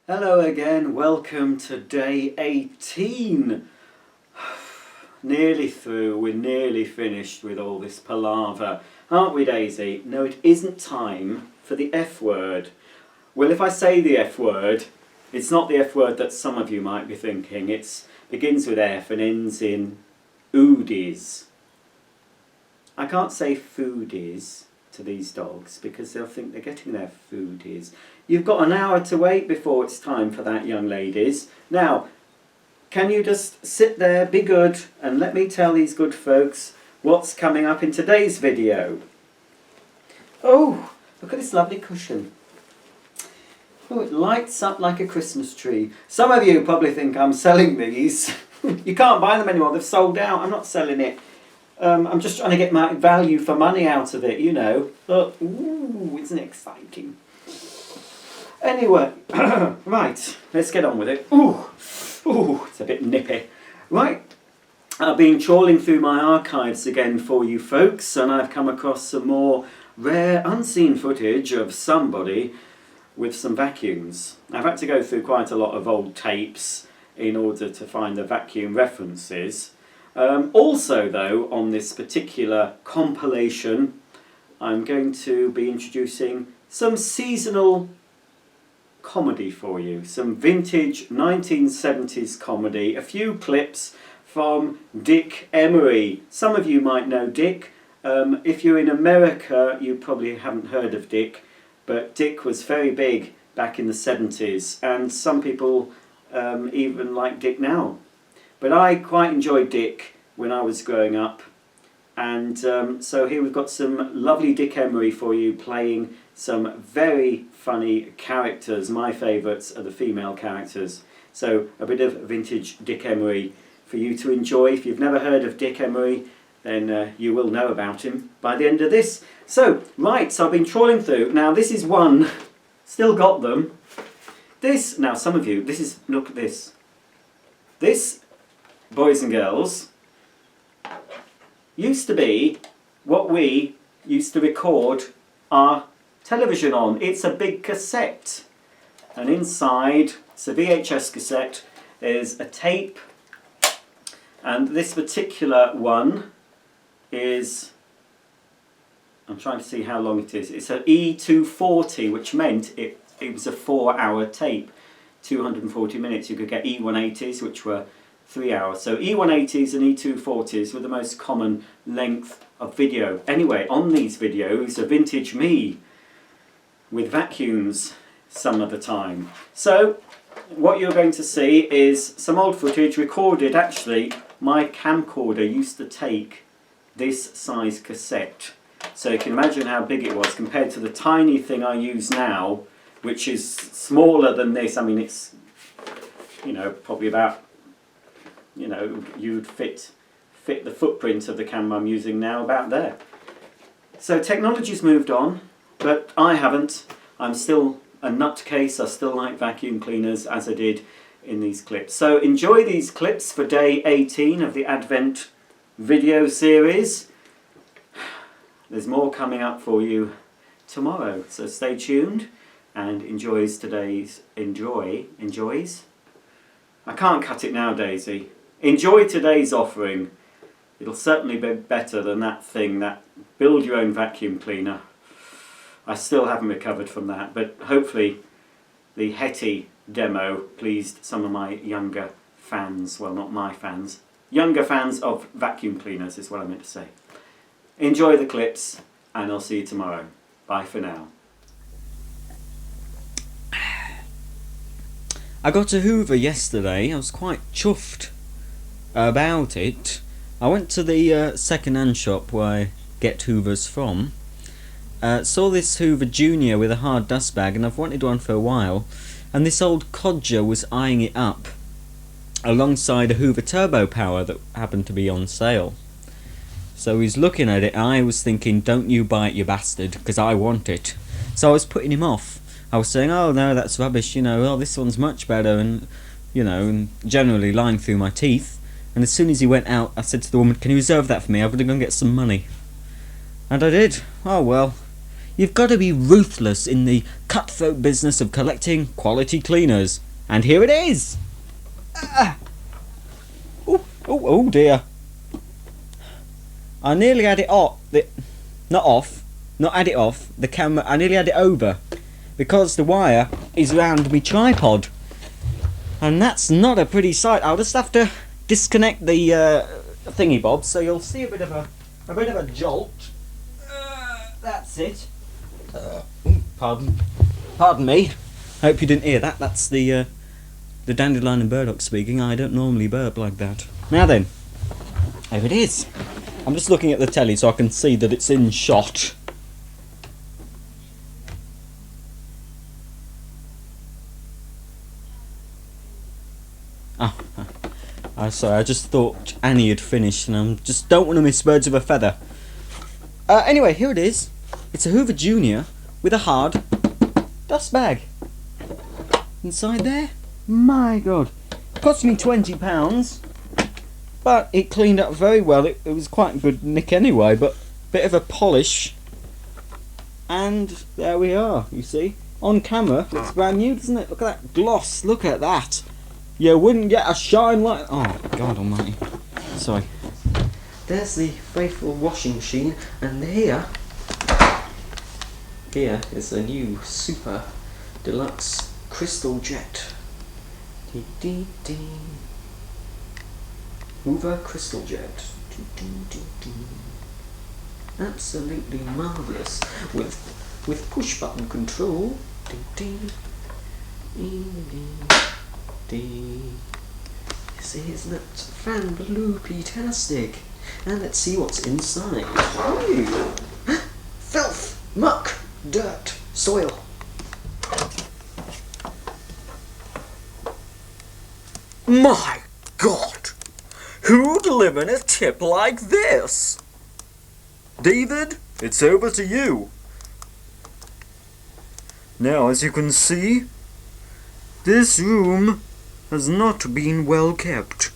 Hello again, welcome to day 18. Nearly through, we're nearly finished with all this palaver, aren't we, Daisy? No, it isn't time for the F word. Well, if I say the F word, it's not the F word that some of you might be thinking. It begins with F and ends in oodies. I can't say foodies to these dogs because they'll think they're getting their foodies. You've got an hour to wait before it's time for that, young ladies. Now, can you just sit there, be good, and let me tell these good folks what's coming up in today's video. Oh, look at this lovely cushion. Oh, it lights up like a Christmas tree. Some of you probably think I'm selling these. You can't buy them anymore, they've sold out. I'm not selling it. I'm just trying to get my value for money out of it, you know. But, ooh, isn't it exciting? Anyway, right, let's get on with it. Ooh, it's a bit nippy. Right, I've been trawling through my archives again for you folks, and I've come across some more rare, unseen footage of somebody with some vacuums. I've had to go through quite a lot of old tapes in order to find the vacuum references. Also, though, on this particular compilation, I'm going to be introducing some seasonal comedy for you, some vintage 1970s comedy, a few clips from Dick Emery. Some of you might know Dick. If you're in America, you probably haven't heard of Dick, but Dick was very big back in the 70s, and some people even like Dick now. But I quite enjoyed Dick when I was growing up, and so here we've got some lovely Dick Emery for you, playing some very funny characters. My favourites are the female characters. So a bit of vintage Dick Emery for you to enjoy. If you've never heard of Dick Emery, then you will know about him by the end of this. So, right, so I've been trawling through. Now this is one, still got them. This, now some of you, this is, look at this. This, boys and girls, used to be what we used to record our television on. It's a big cassette, and inside, it's a VHS cassette, there's a tape, and this particular one is, I'm trying to see how long it is, it's an E240, which meant it was a 4-hour tape, 240 minutes. You could get E180s, which were 3 hours. So E180s and E240s were the most common length of video. Anyway, on these videos, a vintage me with vacuums some of the time. So what you're going to see is some old footage recorded. Actually, my camcorder used to take this size cassette. So you can imagine how big it was compared to the tiny thing I use now, which is smaller than this. I mean, it's, you know, probably about, you know, you'd fit the footprint of the camera I'm using now about there. So technology's moved on, but I haven't. I'm still a nutcase. I still like vacuum cleaners, as I did in these clips. So enjoy these clips for day 18 of the Advent video series. There's more coming up for you tomorrow, so stay tuned and enjoys. I can't cut it now, Daisy. Enjoy today's offering. It'll certainly be better than that thing, that build your own vacuum cleaner. I still haven't recovered from that, but hopefully the Hetty demo pleased some of my younger fans. Well, not my fans. Younger fans of vacuum cleaners is what I meant to say. Enjoy the clips, and I'll see you tomorrow. Bye for now. I got a Hoover yesterday. I was quite chuffed about it. I went to the second-hand shop where I get Hoovers from. Saw this Hoover Junior with a hard dust bag, and I've wanted one for a while. And this old codger was eyeing it up alongside a Hoover Turbo Power that happened to be on sale. So he's looking at it, and I was thinking, don't you buy it, you bastard, because I want it. So I was putting him off. I was saying, oh no, that's rubbish, you know, oh this one's much better, and, you know, and generally lying through my teeth. And as soon as he went out, I said to the woman, can you reserve that for me? I'm going to go and get some money. And I did. Oh well, You've got to be ruthless in the cutthroat business of collecting quality cleaners. And here it is! Oh dear. I nearly had it off. Not had it off. The camera, I nearly had it over. Because the wire is around my tripod. And that's not a pretty sight. I'll just have to disconnect the thingy bob, so you'll see a bit of a jolt. That's it. Pardon me. Hope you didn't hear that. That's the dandelion and burdock speaking. I don't normally burp like that. Now then, here it is. I'm just looking at the telly so I can see that it's in shot. Sorry, I just thought Annie had finished and I just don't want to miss birds of a feather. Anyway, here it is. It's a Hoover Junior with a hard dust bag. Inside there? My God. It cost me £20, but it cleaned up very well. It was quite a good nick anyway, but a bit of a polish. And there we are, you see. On camera, it's brand new, doesn't it? Look at that gloss, look at that. You wouldn't get a shine like... Oh, God almighty. Sorry. There's the faithful washing machine, and here is a new super deluxe crystal jet. Hoover crystal jet. Absolutely marvellous with push button control. This is that fan-bloopy-tastic. And let's see what's inside. Ooh. Filth, muck, dirt, soil. My God! Who'd live in a tip like this? David, it's over to you. Now, as you can see, this room has not been well kept.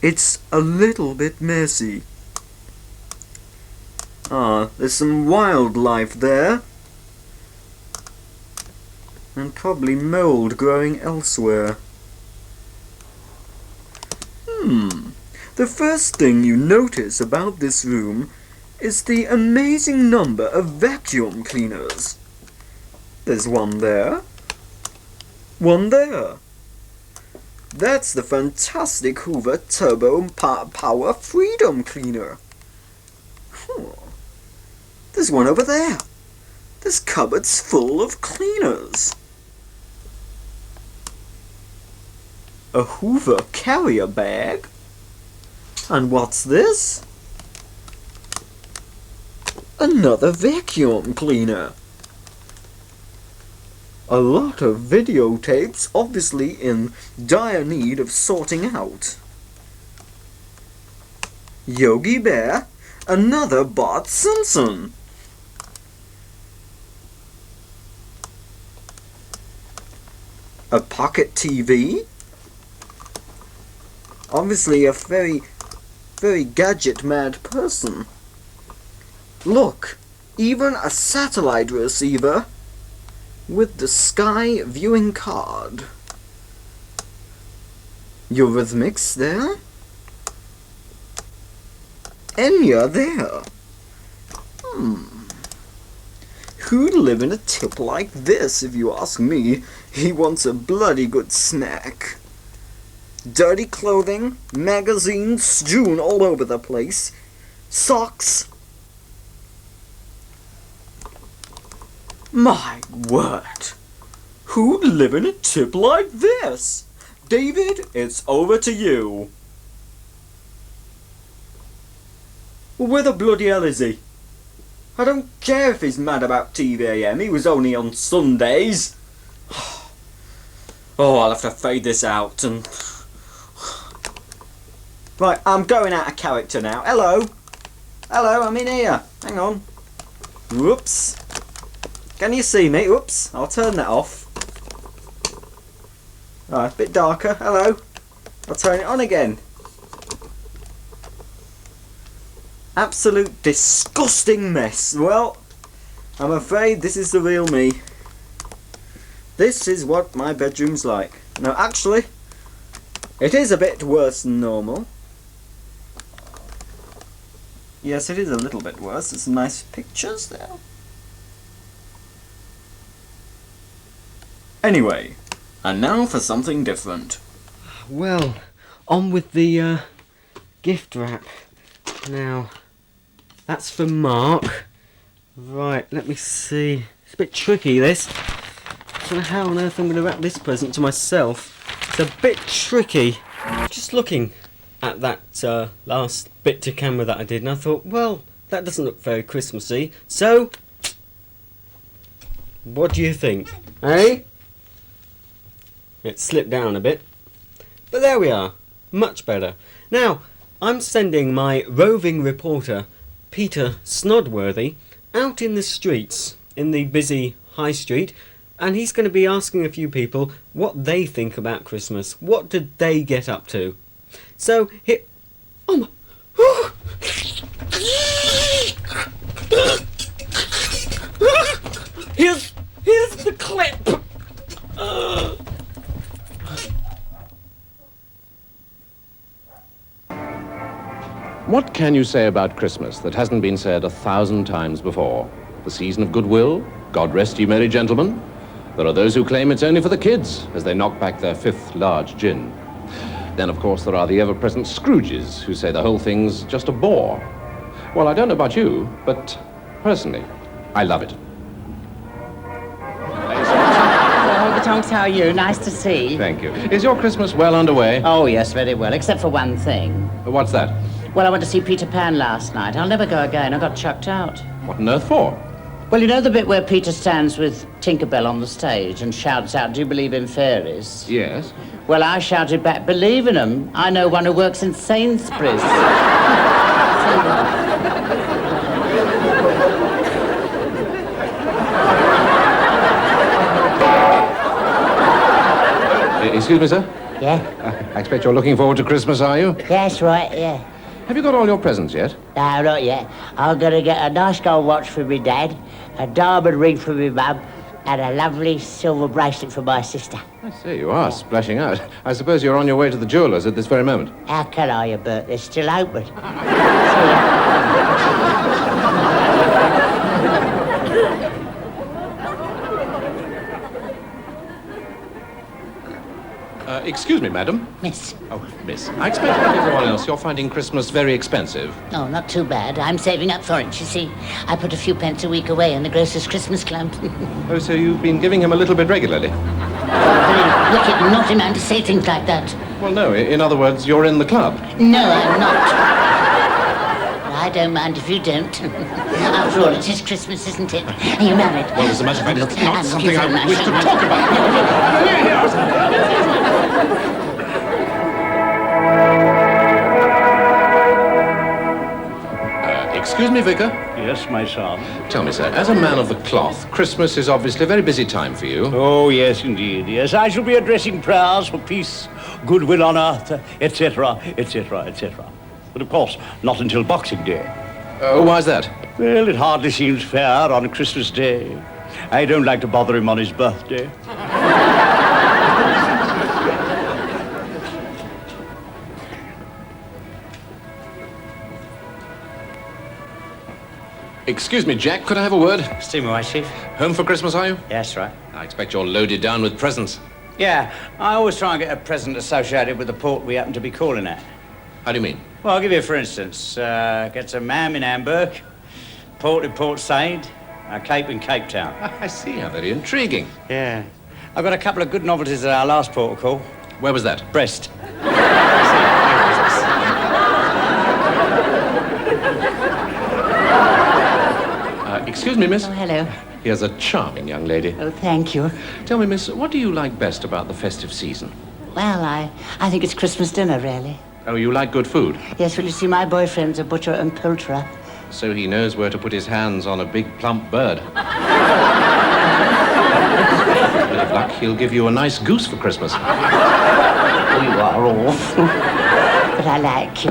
It's a little bit messy. There's some wildlife there. And probably mold growing elsewhere. The first thing you notice about this room is the amazing number of vacuum cleaners. There's one there. One there. That's the fantastic Hoover Turbo Power Freedom Cleaner. There's one over there. This cupboard's full of cleaners. A Hoover carrier bag? And what's this? Another vacuum cleaner. A lot of videotapes, obviously in dire need of sorting out. Yogi Bear, another Bart Simpson. A pocket TV. Obviously a very gadget-mad person. Look, even a satellite receiver with the Sky viewing card. Eurythmics there. Enya there. Who'd live in a tip like this, if you ask me? He wants a bloody good snack. Dirty clothing, magazines strewn all over the place, socks. My word! Who'd live in a tip like this? David, it's over to you. Well, where the bloody hell is he? I don't care if he's mad about TVAM, he was only on Sundays. Oh, I'll have to fade this out and... Right, I'm going out of character now. Hello? Hello, I'm in here. Hang on. Whoops. Can you see me? Whoops. I'll turn that off. Right, a bit darker. Hello. I'll turn it on again. Absolute disgusting mess. Well, I'm afraid this is the real me. This is what my bedroom's like. Now, actually, it is a bit worse than normal. Yes, it is a little bit worse. There's some nice pictures there. Anyway, and now for something different. Well, on with the gift wrap. Now, that's for Mark. Right, let me see. It's a bit tricky, this. I don't know how on earth I'm going to wrap this present to myself. It's a bit tricky. Just looking at that last bit to camera that I did, and I thought, well, that doesn't look very Christmassy. So, what do you think? Eh? It slipped down a bit. But there we are. Much better. Now, I'm sending my roving reporter, Peter Snodworthy, out in the streets, in the busy high street, and he's going to be asking a few people what they think about Christmas. What did they get up to? So, here... Oh my... Here's the clip! What can you say about Christmas that hasn't been said 1,000 times before? The season of goodwill? God rest ye merry gentlemen. There are those who claim it's only for the kids as they knock back their 5th large gin. Then, of course, there are the ever-present Scrooges who say the whole thing's just a bore. Well, I don't know about you, but personally, I love it. Tonks, how are you? Nice to see. Thank you. Is your Christmas well underway? Oh, yes, very well, except for one thing. What's that? Well, I went to see Peter Pan last night. I'll never go again. I got chucked out. What on earth for? Well, you know the bit where Peter stands with Tinkerbell on the stage and shouts out, "Do you believe in fairies?" Yes. Well, I shouted back, "Believe in them. I know one who works in Sainsbury's." Excuse me, sir? Yeah? I expect you're looking forward to Christmas, are you? Yes, right, yeah. Have you got all your presents yet? No, not yet. I'm going to get a nice gold watch for my dad, a diamond ring for my mum, and a lovely silver bracelet for my sister. I say, you are splashing out. I suppose you're on your way to the jeweller's at this very moment. How can I, Bert? They're still open. See ya. Excuse me, madam. Miss. Oh, miss. I expect like everyone else, you're finding Christmas very expensive. Oh, not too bad. I'm saving up for it, you see. I put a few pence a week away in the grocer's Christmas club. Oh, so you've been giving him a little bit regularly? Wicked and naughty man to say things like that. Well, no, in other words, you're in the club. No, I'm not. I don't mind if you don't. After all, it is Christmas, isn't it? Are you married? Well, as a matter of fact, it's not I'm something I beautiful, wish to nice, talk about. Excuse me, Vicar. Yes, my son. Tell me, sir, as a man of the cloth, Christmas is obviously a very busy time for you. Oh, yes, indeed, yes. I shall be addressing prayers for peace, goodwill on earth, etc., etc., etc. But, of course, not until Boxing Day. Why is that? Well, it hardly seems fair on Christmas Day. I don't like to bother him on his birthday. Excuse me, Jack, could I have a word? See my wife, Chief? Home for Christmas, are you? Yes, right. I expect you're loaded down with presents. Yeah, I always try and get a present associated with the port we happen to be calling at. How do you mean? Well, I'll give you, for instance, get some ham in Hamburg, port in Port Said, a Cape in Cape Town. I see, how very intriguing. Yeah. I've got a couple of good novelties at our last port call. Where was that? Brest. Excuse me, miss. Oh, hello. Here's a charming young lady. Oh, thank you. Tell me, miss, what do you like best about the festive season? Well, I think it's Christmas dinner, really. Oh, you like good food? Yes, well, you see, my boyfriend's a butcher and poulterer. So he knows where to put his hands on a big, plump bird. With luck, he'll give you a nice goose for Christmas. You are awful. But I like you.